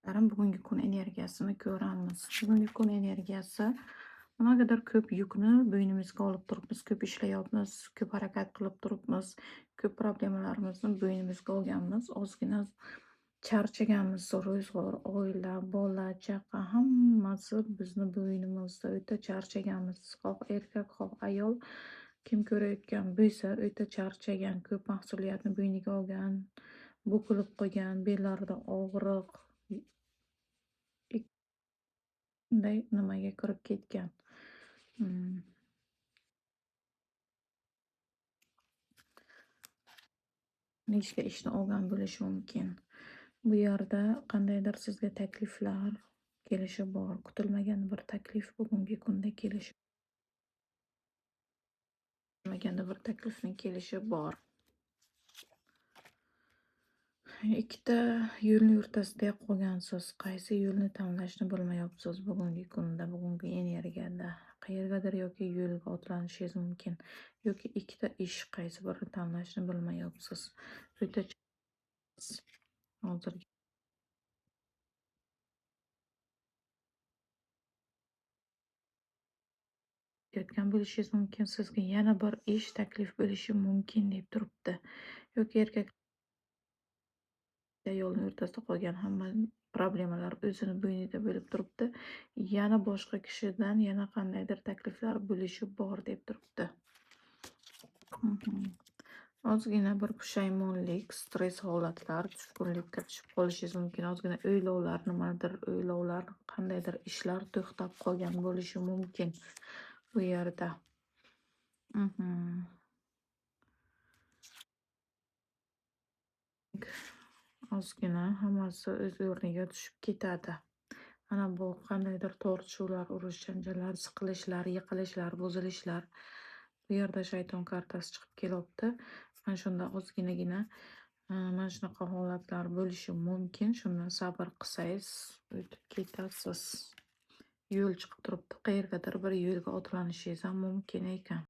Bugungi kun energiyasini ko'ramiz. Bugungi kun energiyasi nimagadir ko'p yukni bo'ynimizga olib turibmiz, ko'p ishlayapmiz, ko'p harakat qilib turibmiz, ko'p problemalarimizni bo'ynimizga olganmiz, ozgina charchaganmiz. Ro'zg'or, oila, bola, chaqa hammasi bizni bo'ynimizda o'ta charchaganmiz. Xoh erkak, xoh ayol kim ko'rayotgan bo'lsa o'ta charchagan, ko'p mas'uliyatni bo'yniga olgan, bo'kilib qolgan, bellarida og'riq, bunday nimaga kirib ketgan. Mm, Nechta ishni olgan bo'lishi mumkin. Bu yerda qandaydir sizga takliflar kelishi bor. Kutilmagan bir taklif bugungi kunda kelishi, kutilmaganda bir taklifning kelishi bor. Ikkita yo'lni o'rtasida qolgansiz. Qaysi yo'lni tanlashni bilmayapsiz bugungi kunda, bugungi energiyada. Qayergadir yoki yo'lga otlanishingiz mumkin. Yoki ikkita ish, qaysi birini tanlashni bilmayapsiz. O'ta hozirgi ketayotgan bo'lishingiz mumkin. Sizga yana bir ish taklif bo'lishi mumkin deb turibdi. Yoki erkak ayolning o'rtasida qolgan hamma problemalar o'zini bo'ynida bo'lib turibdi. Yana boshqa kishidan yana qandaydir takliflar bo'lishi bor deb turibdi. Mhm. Ozgina bir pushaymonlik, stress holatlar, tushkunlikka tushib qolishingiz mumkin. Ozgina o'ylovlar, nimadir o'ylovlar, qandaydir ishlar to'xtab qolgan bo'lishi mumkin bu yerda. Mhm. Ozgina hammasi o'z o'rniga tushib ketadi. Mana bu qandaydir tortishuvlar, urush, janjallar, siqilishlar, yiqilishlar, buzilishlar. Bu yerda shayton kartasi chiqib kelyapti. Mana shunda ozginagina mana shunaqa holatlar bo'lishi mumkin. Shundan sabr qilsangiz o'tib ketasiz. Yo'l chiqib turibdi. Qayergadir bir yo'lga otlanishingiz ham mumkin ekan.